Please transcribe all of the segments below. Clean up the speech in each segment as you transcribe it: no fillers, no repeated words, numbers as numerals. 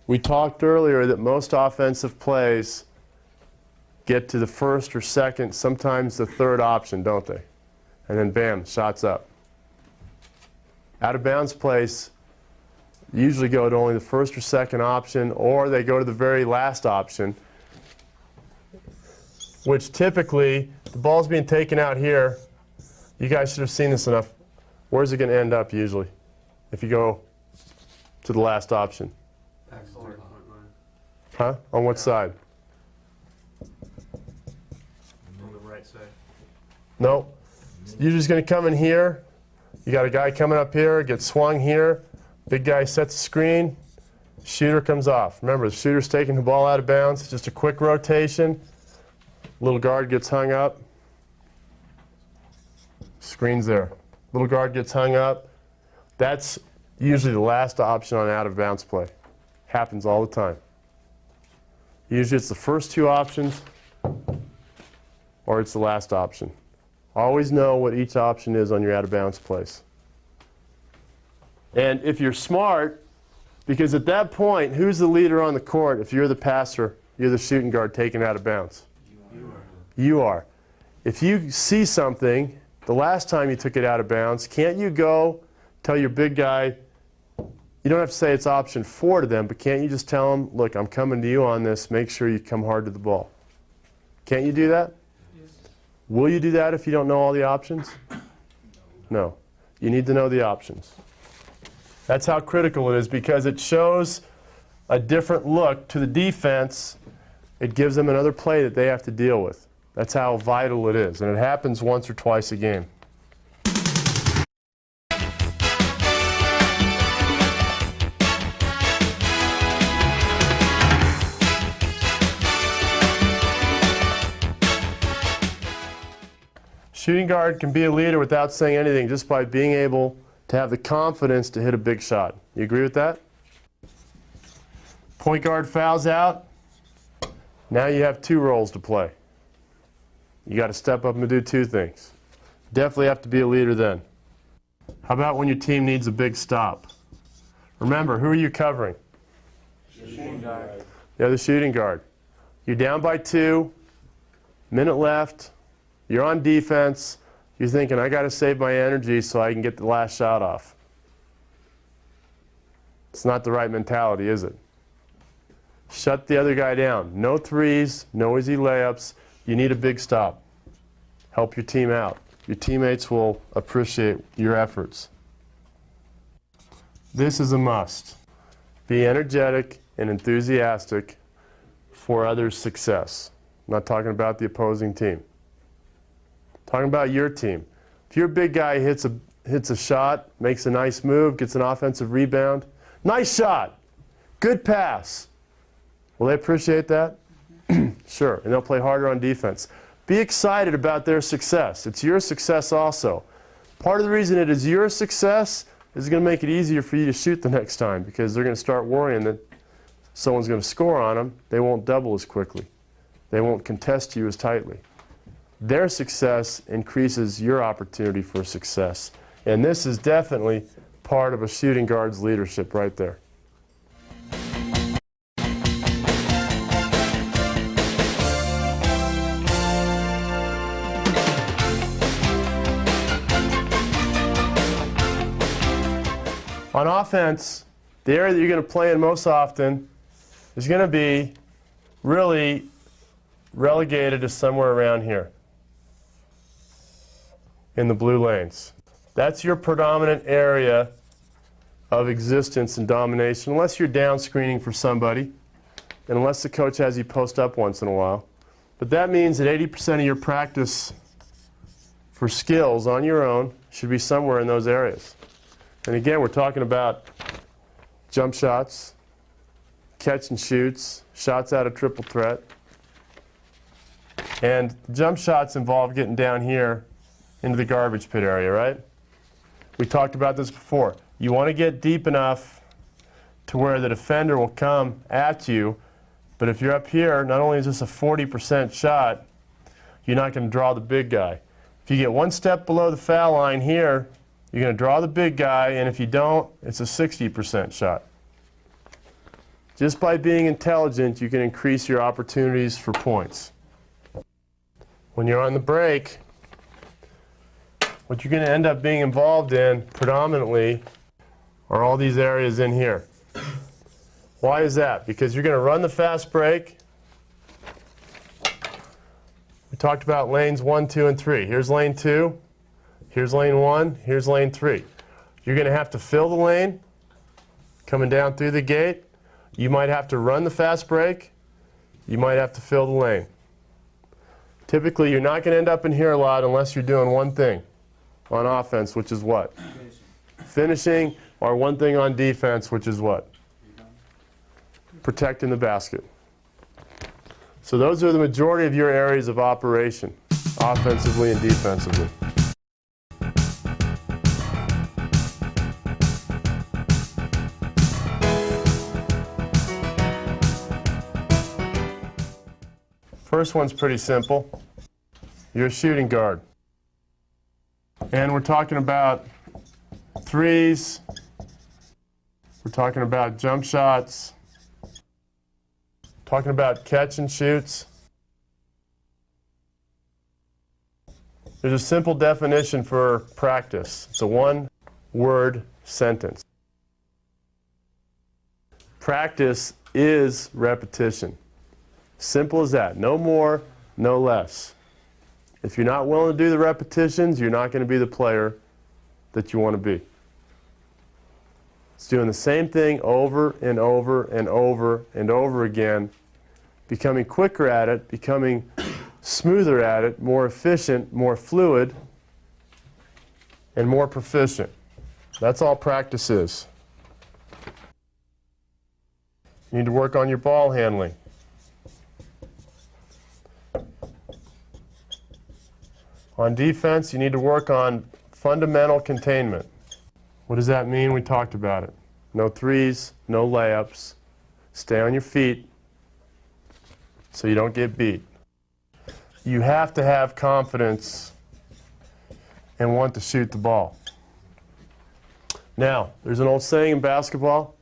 We talked earlier that most offensive plays get to the first or second, sometimes the third option, don't they? And then bam, shots up. Out of bounds plays usually go to only the first or second option, or they go to the very last option, which typically, the ball's being taken out here. You guys should have seen this enough. Where's it going to end up usually if you go to the last option? Huh? On what side? On the right side. No. Usually it's going to come in here. You got a guy coming up here, gets swung here. Big guy sets the screen. Shooter comes off. Remember, the shooter's taking the ball out of bounds. It's just a quick rotation. Little guard gets hung up. Screen's there. Little guard gets hung up. That's usually the last option on out of bounds play. Happens all the time. Usually it's the first two options or it's the last option. Always know what each option is on your out of bounds plays. And if you're smart, because at that point, who's the leader on the court? If you're the passer, you're the shooting guard taken out of bounds. You are. If you see something, the last time you took it out of bounds, can't you go tell your big guy, you don't have to say it's option 4 to them, but can't you just tell them, look, I'm coming to you on this, make sure you come hard to the ball. Can't you do that? Yes. Will you do that if you don't know all the options? No. You need to know the options. That's how critical it is, because it shows a different look to the defense. It gives them another play that they have to deal with. That's how vital it is, and it happens once or twice a game. Shooting guard can be a leader without saying anything, just by being able to have the confidence to hit a big shot. You agree with that? Point guard fouls out. Now you have 2 roles to play. You got to step up and do 2 things. Definitely have to be a leader then. How about when your team needs a big stop? Remember, who are you covering? Shooting guard. Yeah, the shooting guard. You're down by 2, minute left, you're on defense, you're thinking, I got to save my energy so I can get the last shot off. It's not the right mentality, is it? Shut the other guy down. No threes, no easy layups. You need a big stop. Help your team out. Your teammates will appreciate your efforts. This is a must. Be energetic and enthusiastic for others' success. I'm not talking about the opposing team. I'm talking about your team. If your big guy hits a shot, makes a nice move, gets an offensive rebound, nice shot, good pass. Will they appreciate that? Sure, and they'll play harder on defense. Be excited about their success. It's your success also. Part of the reason it is your success is going to make it easier for you to shoot the next time, because they're going to start worrying that someone's going to score on them. They won't double as quickly. They won't contest you as tightly. Their success increases your opportunity for success. And this is definitely part of a shooting guard's leadership right there. On offense, the area that you're going to play in most often is going to be really relegated to somewhere around here in the blue lanes. That's your predominant area of existence and domination, unless you're down screening for somebody and unless the coach has you post up once in a while. But that means that 80% of your practice for skills on your own should be somewhere in those areas. And again, we're talking about jump shots, catch and shoots, shots out of triple threat. And jump shots involve getting down here into the garbage pit area, right? We talked about this before. You want to get deep enough to where the defender will come at you, but if you're up here, not only is this a 40% shot, you're not going to draw the big guy. If you get one step below the foul line here, you're going to draw the big guy, and if you don't, it's a 60% shot. Just by being intelligent, you can increase your opportunities for points. When you're on the break, what you're going to end up being involved in predominantly are all these areas in here. Why is that? Because you're going to run the fast break. We talked about lanes 1, 2, and 3. Here's lane 2. Here's lane 1. Here's lane 3. You're going to have to fill the lane coming down through the gate. You might have to run the fast break. You might have to fill the lane. Typically, you're not going to end up in here a lot unless you're doing one thing on offense, which is what? Finishing, or one thing on defense, which is what? Protecting the basket. So those are the majority of your areas of operation, offensively and defensively. First one's pretty simple. You're a shooting guard. And we're talking about threes. We're talking about jump shots. Talking about catch and shoots. There's a simple definition for practice. It's a one-word sentence. Practice is repetition. Simple as that. No more, no less. If you're not willing to do the repetitions, you're not going to be the player that you want to be. It's doing the same thing over and over and over and over again, becoming quicker at it, becoming smoother at it, more efficient, more fluid, and more proficient. That's all practice is. You need to work on your ball handling. On defense, you need to work on fundamental containment. What does that mean? We talked about it. No threes, no layups. Stay on your feet so you don't get beat. You have to have confidence and want to shoot the ball. Now, there's an old saying in basketball,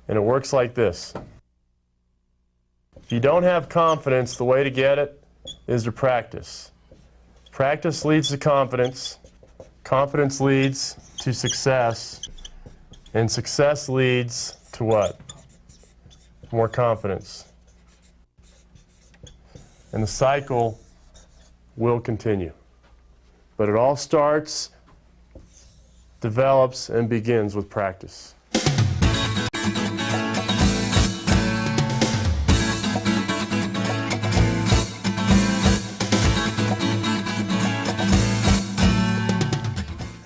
and it works like this. If you don't have confidence, the way to get it is to practice. Practice leads to confidence. Confidence leads to success. And success leads to what? More confidence. And the cycle will continue. But it all starts, develops, and begins with practice.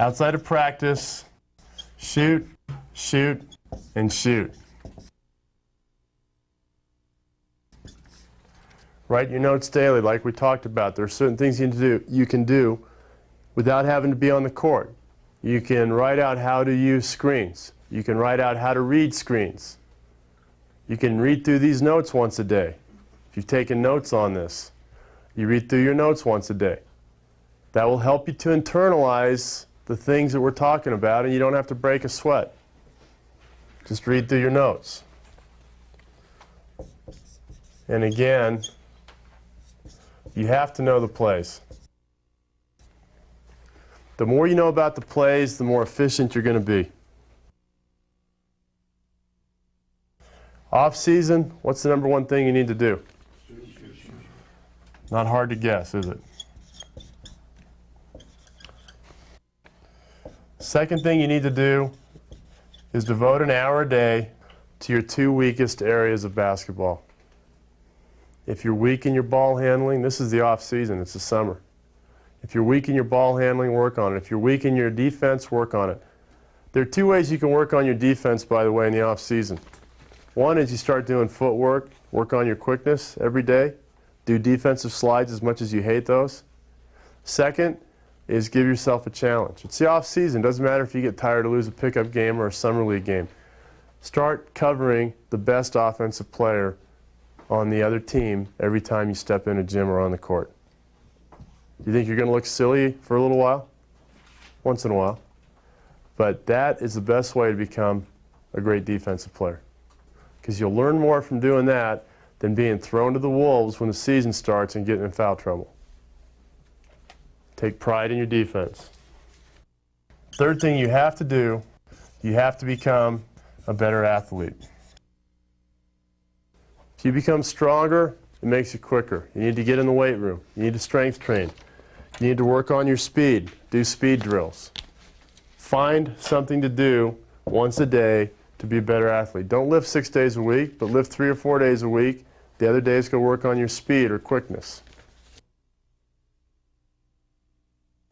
Outside of practice, shoot, shoot, and shoot. Write your notes daily, like we talked about. There are certain things you can do without having to be on the court. You can write out how to use screens. You can write out how to read screens. You can read through these notes once a day. If you've taken notes on this, you read through your notes once a day. That will help you to internalize the things that we're talking about, and you don't have to break a sweat. Just read through your notes. And again, you have to know the plays. The more you know about the plays, the more efficient you're going to be. Off season, what's the number one thing you need to do? Not hard to guess, is it? Second thing you need to do is devote an hour a day to your two weakest areas of basketball. If you're weak in your ball handling, this is the off season, it's the summer. If you're weak in your ball handling, work on it. If you're weak in your defense, work on it. There are two ways you can work on your defense, by the way, in the off season. One is you start doing footwork, work on your quickness every day. Do defensive slides as much as you hate those. Second is give yourself a challenge. It's the off season. Doesn't matter if you get tired to lose a pickup game or a summer league game. Start covering the best offensive player on the other team every time you step in a gym or on the court. Do you think you're going to look silly for a little while? Once in a while. But that is the best way to become a great defensive player. Because you'll learn more from doing that than being thrown to the wolves when the season starts and getting in foul trouble. Take pride in your defense. Third thing you have to do, you have to become a better athlete. If you become stronger, it makes you quicker. You need to get in the weight room. You need to strength train. You need to work on your speed. Do speed drills. Find something to do once a day to be a better athlete. Don't lift 6 days a week, but lift 3 or 4 days a week. The other days go work on your speed or quickness.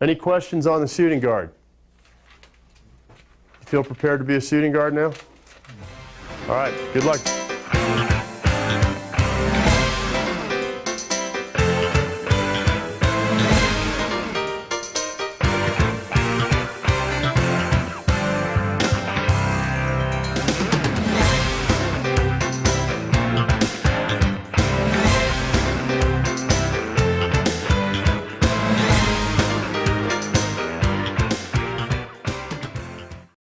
Any questions on the shooting guard? You feel prepared to be a shooting guard now? All right, good luck.